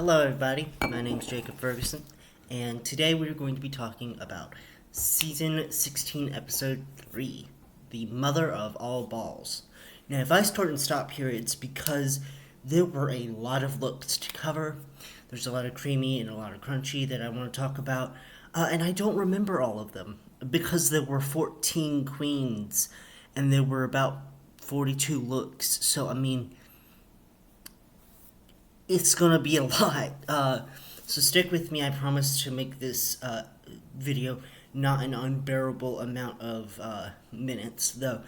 Hello, everybody. My name is Jacob Ferguson, and today we're going to be talking about Season 16, Episode 3, The Mother of All Balls. Now, if I start and stop here, it's because there were a lot of looks to cover. There's a lot of creamy and a lot of crunchy that I want to talk about, and I don't remember all of them because there were 14 queens and there were about 42 looks. So, it's gonna be a lot. So stick with me. I promise to make this video not an unbearable amount of minutes, though.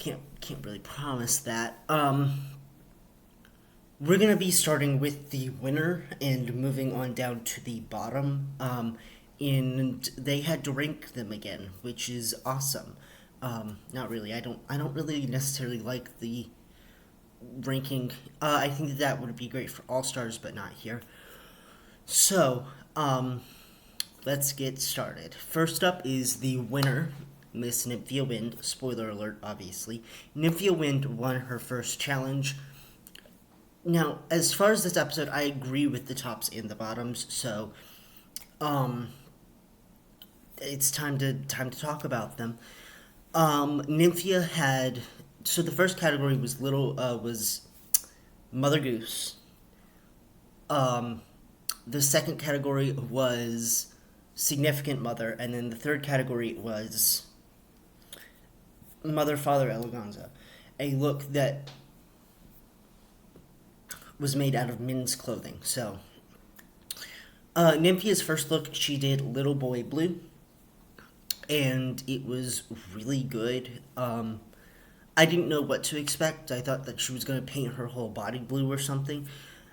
Can't really promise that. We're gonna be starting with the winner and moving on down to the bottom. And they had to rank them again, which is awesome. Not really. I don't really necessarily like the ranking. I think that would be great for All Stars, but not here. So, let's get started. First up is the winner, Miss Nymphia Wind. Spoiler alert, obviously. Nymphia Wind won her first challenge. Now, as far as this episode, I agree with the tops and the bottoms. So, it's time to talk about them. Nymphia had, so the first category was was Mother Goose. The second category was Significant Mother, and then the third category was Mother Father Eleganza, a look that was made out of men's clothing. So, Nymphia's first look, she did Little Boy Blue, and it was really good. I didn't know what to expect. I thought that she was going to paint her whole body blue or something.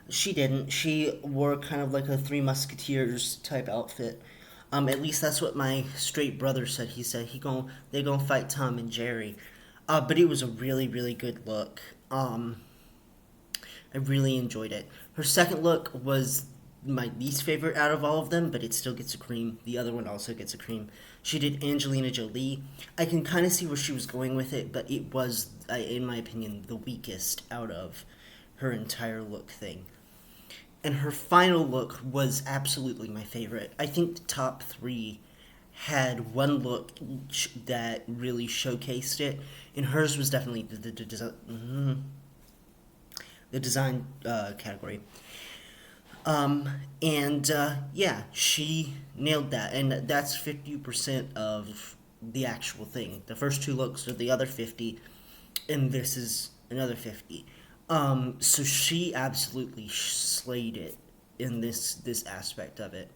She didn't. She wore kind of like a Three Musketeers type outfit. At least that's what my straight brother said. He said they gonna fight Tom and Jerry. But it was a really, really good look. I really enjoyed it. Her second look was my least favorite out of all of them, but it still gets a cream. The other one also gets a cream. She did Angelina Jolie. I can kind of see where she was going with it, but it was, in my opinion, the weakest out of her entire look thing. And her final look was absolutely my favorite. I think the top three had one look that really showcased it, and hers was definitely the design category. Yeah, she nailed that, and that's 50% of the actual thing. The first two looks are the other 50, and this is another 50. So she absolutely slayed it in this aspect of it.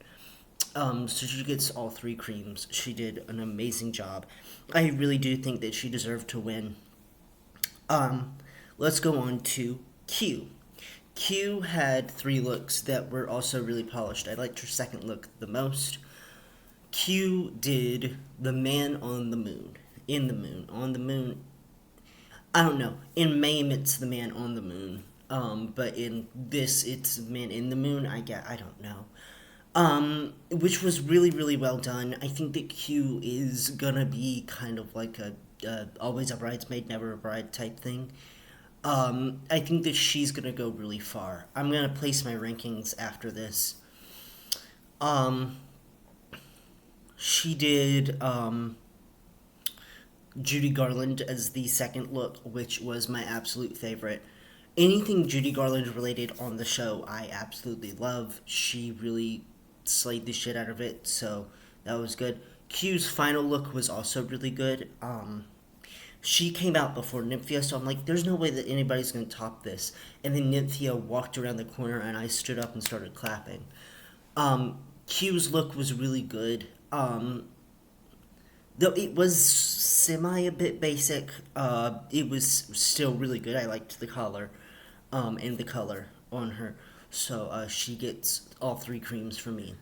So she gets all three creams. She did an amazing job. I really do think that she deserved to win. Let's go on to Q. Q had three looks that were also really polished. I liked her second look the most. Q did the man on the moon. In the moon. On the moon. I don't know. In MAME, it's the man on the moon. But in this, it's man in the moon. I don't know. Which was really, really well done. I think that Q is gonna be kind of like a always a bridesmaid, never a bride type thing. I think that she's gonna go really far. I'm gonna place my rankings after this. She did Judy Garland as the second look, which was my absolute favorite. Anything Judy Garland related on the show, I absolutely love. She really slayed the shit out of it, so that was good. Q's final look was also really good. She came out before Nymphia, so I'm like, there's no way that anybody's going to top this. And then Nymphia walked around the corner, and I stood up and started clapping. Q's look was really good. Though it was a bit basic, it was still really good. I liked the collar, and the color on her. So, she gets all three creams for me.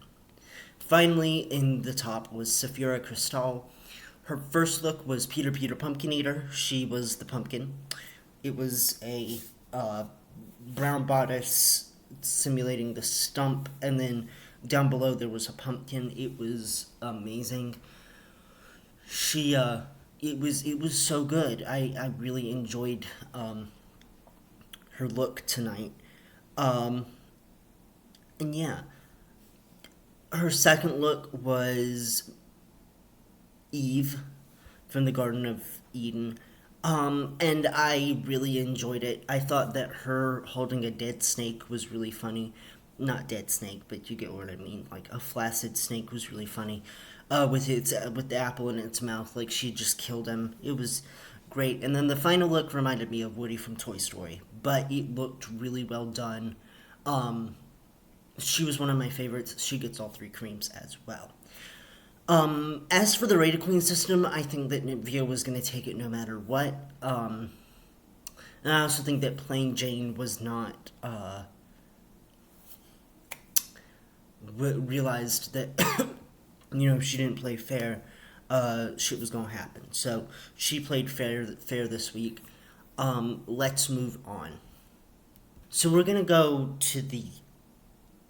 Finally, in the top was Sapphira Cristal. Her first look was Peter Pumpkin Eater. She was the pumpkin. It was a brown bodice simulating the stump, and then down below there was a pumpkin. It was amazing. It was so good. I really enjoyed her look tonight. And yeah, her second look was Eve from the Garden of Eden. And I really enjoyed it. I thought that her holding a dead snake was really funny. Not dead snake, but you get what I mean. Like a flaccid snake was really funny. With the apple in its mouth, like she just killed him. It was great. And then the final look reminded me of Woody from Toy Story, but it looked really well done. Um, she was one of my favorites. She gets all three creams as well. As for the Raider Queen system, I think that Mih'ya was going to take it no matter what. And I also think that Plain Jane was not, realized that, she didn't play fair, shit was going to happen. So she played fair this week. Let's move on. So we're going to go to the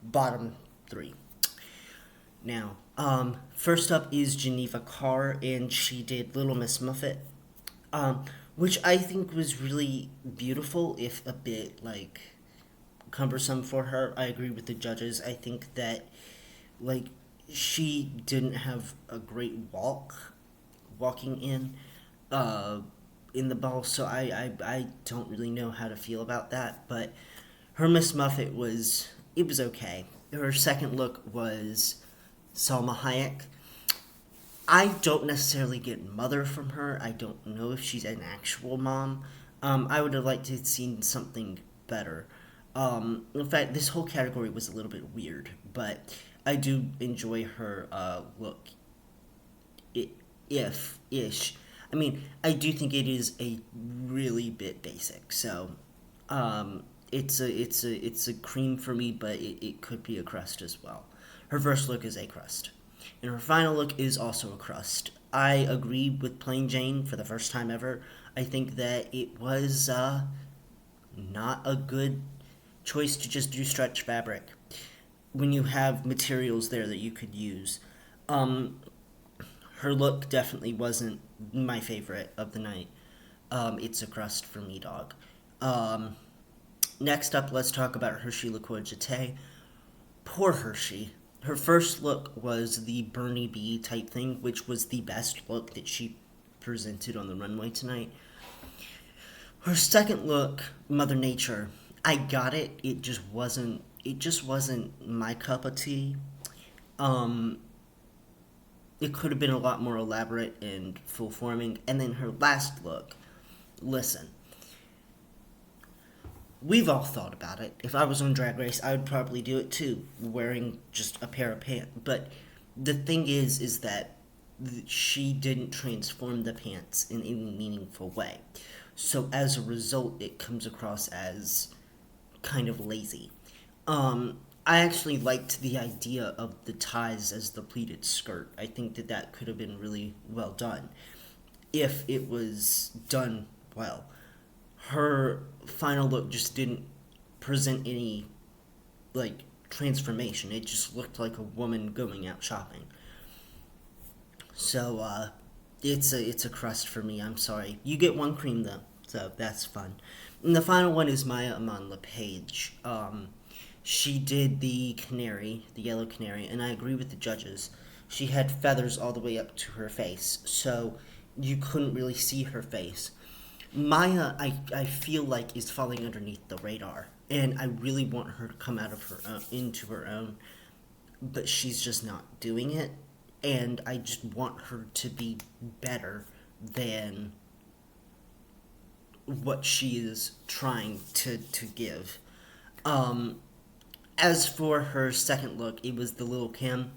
bottom three. Now, first up is Geneva Carr, and she did Little Miss Muffet, which I think was really beautiful, if a bit, cumbersome for her. I agree with the judges. I think that, she didn't have a great walking in the ball, so I don't really know how to feel about that, but her Miss Muffet it was okay. Her second look was Salma Hayek. I don't necessarily get mother from her. I don't know if she's an actual mom. I would have liked to have seen something better. In fact, this whole category was a little bit weird, but I do enjoy her look. If ish. I mean, I do think it is a really bit basic. So, it's a cream for me, but it could be a crust as well. Her first look is a crust. And her final look is also a crust. I agree with Plain Jane for the first time ever. I think that it was not a good choice to just do stretch fabric when you have materials there that you could use. Her look definitely wasn't my favorite of the night. It's a crust for me, dog. Next up, let's talk about Hershey Liqueur Jete. Poor Hershey. Her first look was the Bernie B type thing, which was the best look that she presented on the runway tonight. Her second look, Mother Nature, I got it. It just wasn't my cup of tea. It could have been a lot more elaborate and full forming. And then her last look, listen. We've all thought about it. If I was on Drag Race, I would probably do it too, wearing just a pair of pants. But the thing is that she didn't transform the pants in any meaningful way. So as a result, it comes across as kind of lazy. I actually liked the idea of the ties as the pleated skirt. I think that could have been really well done if it was done well. Her final look just didn't present any transformation. It just looked like a woman going out shopping. So it's a crust for me. I'm sorry. You get one cream though, so that's fun. And the final one is Maya Iman LePage. She did the canary, the yellow canary, and I agree with the judges. She had feathers all the way up to her face, so you couldn't really see her face. Maya, I feel like, is falling underneath the radar, and I really want her to come out of her own, into her own, but she's just not doing it, and I just want her to be better than what she is trying to give. As for her second look, it was the Little Kim.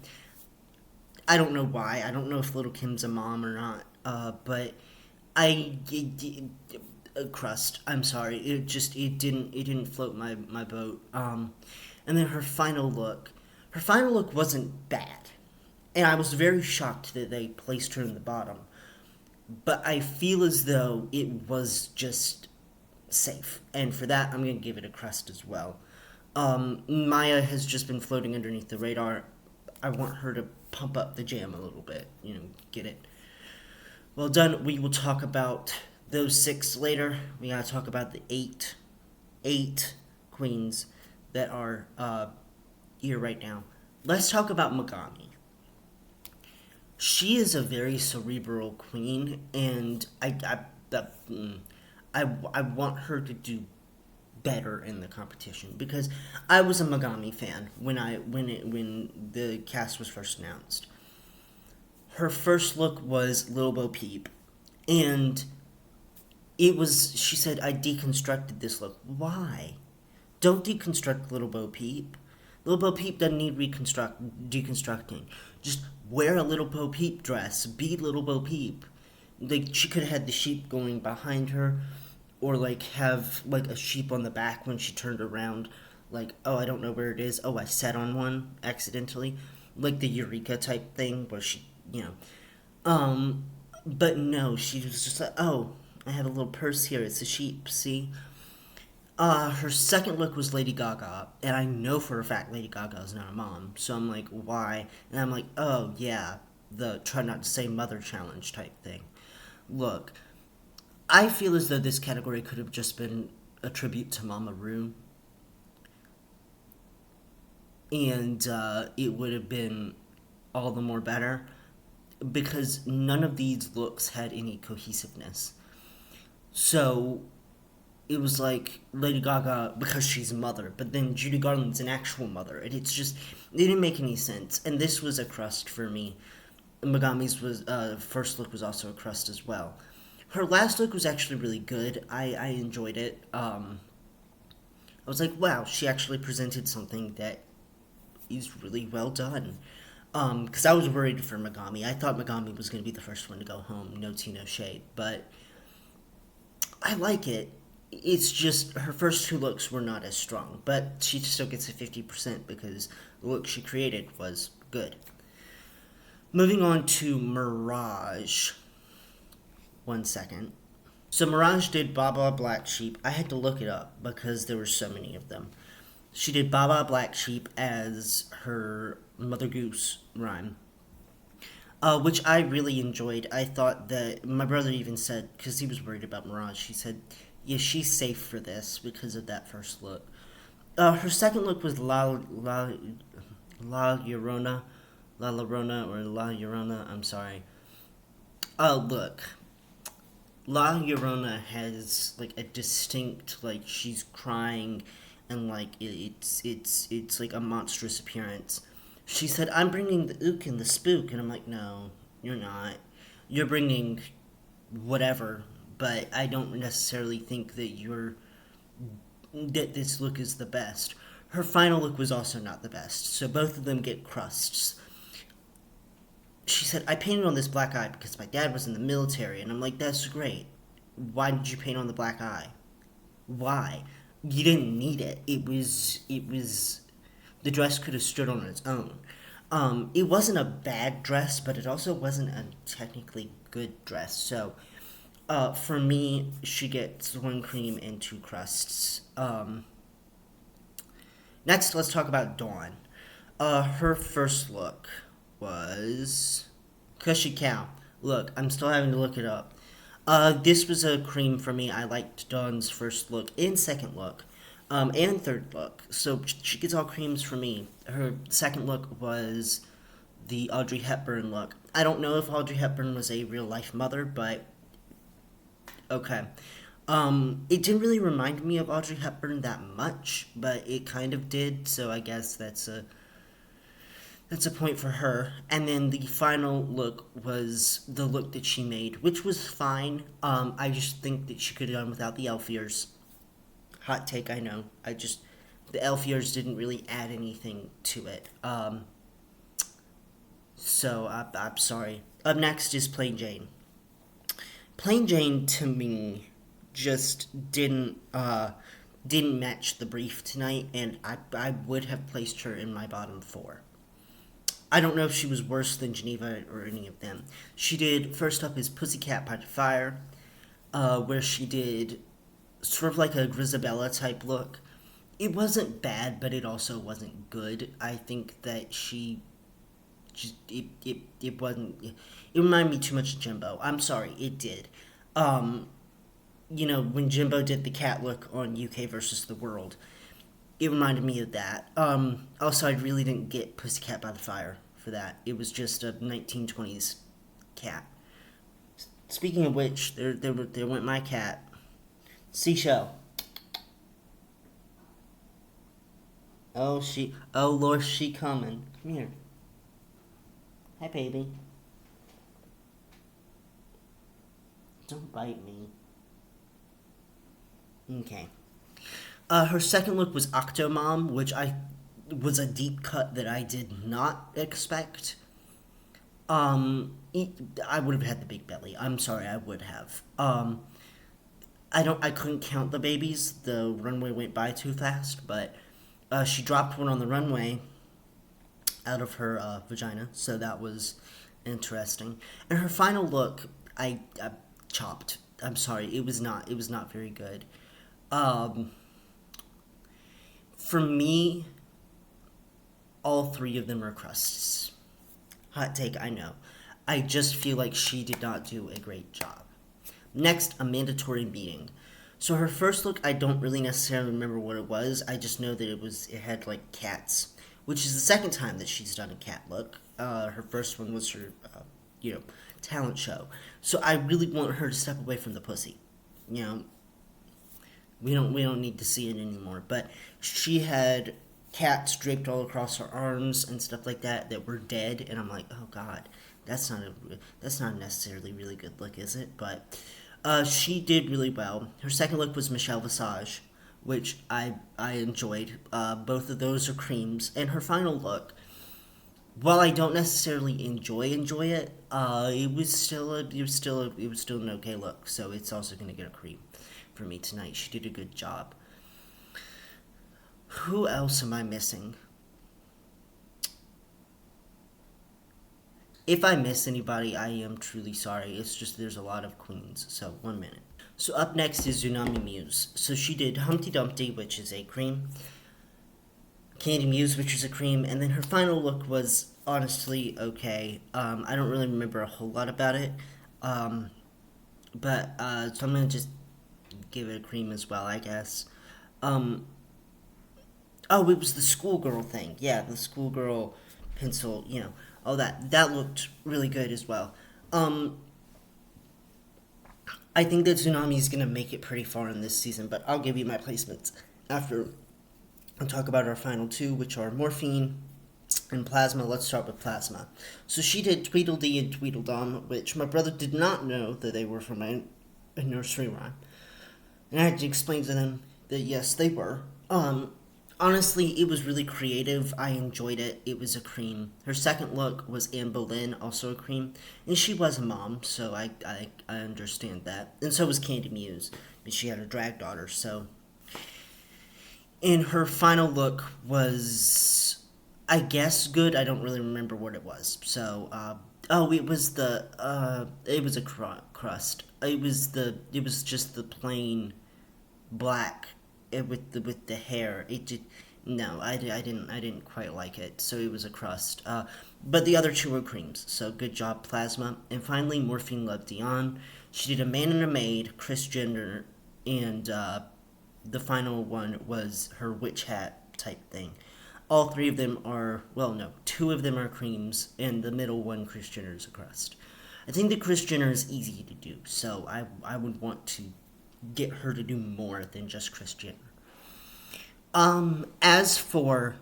I don't know why. I don't know if Little Kim's a mom or not, but a crust. I'm sorry. It didn't float my boat. And then her final look wasn't bad, and I was very shocked that they placed her in the bottom. But I feel as though it was just safe, and for that, I'm gonna give it a crust as well. Maya has just been floating underneath the radar. I want her to pump up the jam a little bit. Get it. Well done. We will talk about those 6 later. We gotta talk about the eight queens that are ear right now. Let's talk about Megami. She is a very cerebral queen, and I want her to do better in the competition because I was a Megami fan when the cast was first announced. Her first look was Lil Bo Peep, and it was, she said, I deconstructed this look. Why? Don't deconstruct Little Bo Peep. Little Bo Peep doesn't need deconstructing. Just wear a Little Bo Peep dress. Be Little Bo Peep. Like, she could have had the sheep going behind her, or like have like a sheep on the back when she turned around. Like, oh, I don't know where it is. Oh, I sat on one accidentally. Like the Eureka type thing where she, you know. But no, she was just like, oh, I have a little purse here. It's a sheep, see? Her second look was Lady Gaga, and I know for a fact Lady Gaga is not a mom. So I'm like, why? And I'm like, oh yeah, the try not to say mother challenge type thing. Look, I feel as though this category could have just been a tribute to Mama Ru, and it would have been all the more better because none of these looks had any cohesiveness. So it was like Lady Gaga because she's a mother, but then Judy Garland's an actual mother, and it's just it didn't make any sense. And this was a crust for me. Megami's was first look was also a crust as well. Her last look was actually really good. I enjoyed it. I was like, wow, she actually presented something that is really well done. Because I was worried for Megami. I thought Megami was going to be the first one to go home. No tea, no shade. But I like it. It's just her first two looks were not as strong. But she still gets a 50% because the look she created was good. Moving on to Mirage. 1 second. So Mirage did Baba Black Sheep. I had to look it up because there were so many of them. She did Baba Black Sheep as her Mother Goose rhyme, which I really enjoyed. I thought that my brother even said, because he was worried about Mirage, he said, yeah, she's safe for this because of that first look. Her second look was La Llorona, La Llorona, or La Llorona, I'm sorry. Look, La Llorona has like a distinct, like she's crying, and like it's like a monstrous appearance. She said, "I'm bringing the ook and the spook," and I'm like, "No, you're not. You're bringing whatever." But I don't necessarily think that this look is the best. Her final look was also not the best, so both of them get crusts. She said, I painted on this black eye because my dad was in the military. And I'm like, that's great. Why did you paint on the black eye? Why? You didn't need it. The dress could have stood on its own. It wasn't a bad dress, but it also wasn't a technically good dress. So, for me, she gets one cream and two crusts. Next, let's talk about Dawn. Her first look was Cushy Cow. Look, I'm still having to look it up. This was a cream for me. I liked Dawn's first look and second look, and third look. So she gets all creams for me. Her second look was the Audrey Hepburn look. I don't know if Audrey Hepburn was a real life mother, but okay. It didn't really remind me of Audrey Hepburn that much, but it kind of did. So I guess that's a point for her. And then the final look was the look that she made, which was fine. I just think that she could have done without the elf ears. Hot take, I know. The elf ears didn't really add anything to it. So I'm sorry. Up next is Plain Jane. Plain Jane, to me, just didn't match the brief tonight, and I would have placed her in my bottom 4. I don't know if she was worse than Geneva or any of them. She did, first up is Pussycat by Fire, where she did sort of like a Grisabella type look. It wasn't bad, but it also wasn't good. I think that she just, it wasn't, it reminded me too much of Jimbo. I'm sorry, it did. When Jimbo did the cat look on UK versus the World, it reminded me of that. Also, I really didn't get Pussycat by the Fire for that. It was just a 1920s cat. Speaking of which, there went my cat. Seashell. Oh Lord, she coming. Come here. Hi, baby. Don't bite me. Okay. Her second look was Octomom, which I was a deep cut that I did not expect. I would have had the big belly. I'm sorry, I would have. I couldn't count the babies. The runway went by too fast, but she dropped one on the runway out of her vagina, so that was interesting. And her final look, I chopped. I'm sorry, it was not very good. Um, for me, all three of them are crusts. Hot take, I know. I just feel like she did not do a great job. Next, a mandatory meeting. So her first look, I don't really necessarily remember what it was. I just know that it had like cats, which is the second time that she's done a cat look. Her first one was her, you know, talent show. So I really want her to step away from the pussy. You know, we don't need to see it anymore. But she had cats draped all across her arms and stuff like that were dead, and I'm like, oh god, that's not necessarily really good look, is it? But she did really well. Her second look was Michelle Visage, which I enjoyed. Both of those are creams, and her final look, while I don't necessarily enjoy it, it was still an okay look. So it's also gonna get a cream for me tonight. She did a good job. Who else am I missing? If I miss anybody, I am truly sorry. It's just there's a lot of queens. So 1 minute. So up next is Tsunami Muse. So she did Humpty Dumpty, which is a cream, Candy Muse, which is a cream, and then her final look was honestly okay. I don't really remember a whole lot about it, but so I'm gonna just give it a cream as well, I guess. Um, oh, it was the schoolgirl thing. Yeah, the schoolgirl pencil. All that looked really good as well. Um, I think that Tsunami is gonna make it pretty far in this season, but I'll give you my placements after I'll talk about our final two, which are Morphine and Plasma. Let's start with Plasma. So she did Tweedledee and Tweedledum, which my brother did not know that they were from a nursery rhyme. And I had to explain to them that yes, they were. Honestly, it was really creative. I enjoyed it. It was a cream. Her second look was Anne Boleyn, also a cream. And she was a mom, so I understand that. And so was Candy Muse. But she had a drag daughter, so. And her final look was, I guess, good. I don't really remember what it was. So, it was a crust. It was just the plain black with the hair. It did no, I didn't quite like it. So it was a crust. But the other two were creams. So good job, Plasma. And finally, Morphine Love Dion. She did A Man and a Maid, Chris Jenner, and the final one was her witch hat type thing. All three of them are, well, no, two of them are creams, and the middle one, Kris Jenner, is a crust. I think that Kris Jenner is easy to do, so I would want to get her to do more than just Kris Jenner. As for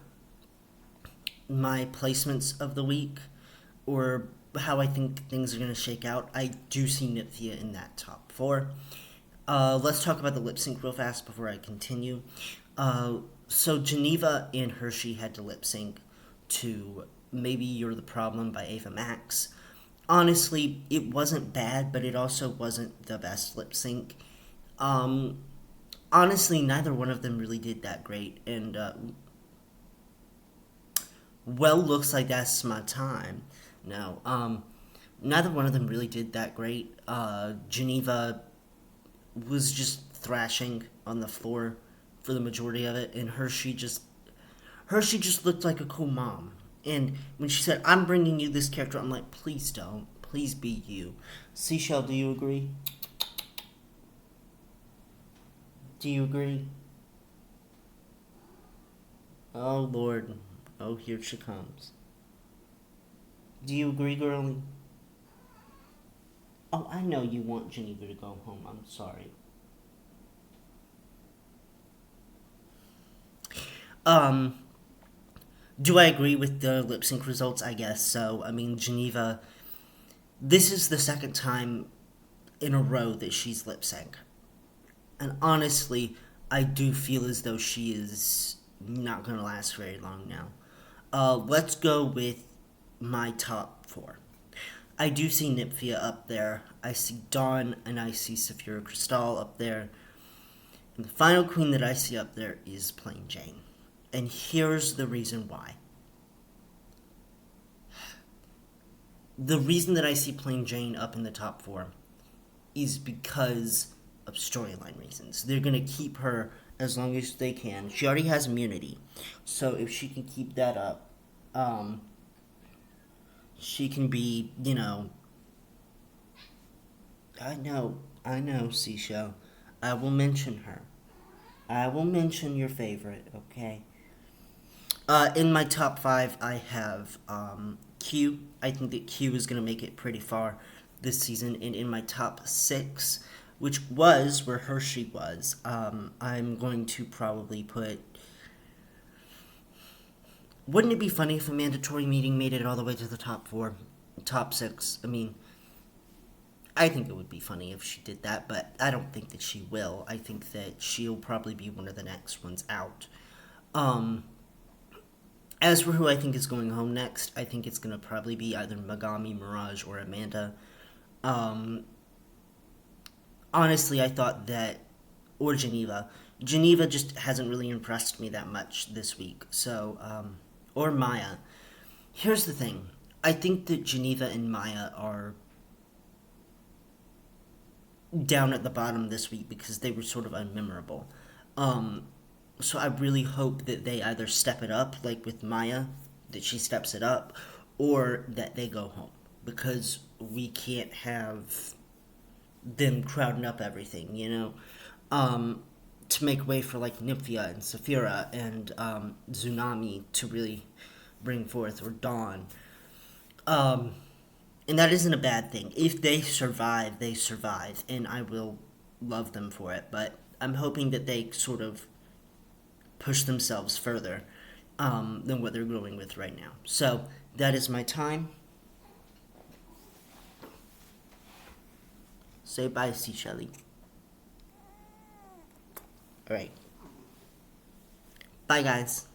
my placements of the week, or how I think things are going to shake out, I do see Mih'ya in that top four. Let's talk about the lip sync real fast before I continue. So Geneva and Hershey had to lip sync to Maybe You're the Problem by Ava Max. Honestly, it wasn't bad, but it also wasn't the best lip sync. Honestly, neither one of them really did that great, and well, looks like that's my time. No, neither one of them really did that great. Geneva was just thrashing on the floor for the majority of it, and Hershey just looked like a cool mom. And when she said, "I'm bringing you this character," I'm like, please don't, please be you. Seashell, do you agree? Do you agree? Oh, Lord. Oh, here she comes. Do you agree, girlie? Oh, I know you want Geneva to go home. I'm sorry. Um, do I agree with the lip sync results? I guess so. I mean, Geneva, this is the second time in a row that she's lip sync. And honestly, I do feel as though she is not going to last very long now. Let's go with my top four. I do see Nymphia up there. I see Dawn and I see Saphira Crystal up there. And the final queen that I see up there is Plain Jane. And here's the reason why. The reason that I see Plain Jane up in the top four is because of storyline reasons. They're going to keep her as long as they can. She already has immunity. So if she can keep that up, she can be, I know, Seashell. I will mention her. I will mention your favorite, okay? In my top five, I have Q. I think that Q is going to make it pretty far this season. And in my top six, which was where Hershey was, I'm going to probably put. Wouldn't it be funny if a mandatory meeting made it all the way to the top four, top six? I mean, I think it would be funny if she did that, but I don't think that she will. I think that she'll probably be one of the next ones out. As for who I think is going home next, I think it's going to probably be either Megami, Mirage, or Amanda. Honestly, I thought that, or Geneva. Geneva just hasn't really impressed me that much this week. So, or Maya. Here's the thing. I think that Geneva and Maya are down at the bottom this week because they were sort of unmemorable. So I really hope that they either step it up, like with Maya, that she steps it up, or that they go home. Because we can't have them crowding up everything, to make way for like Nymphia and Saphira and Tsunami to really bring forth, or Dawn. And that isn't a bad thing. If they survive, they survive, and I will love them for it. But I'm hoping that they sort of push themselves further than what they're going with right now. So that is my time. Say bye, C. Shelley. All right. Bye, guys.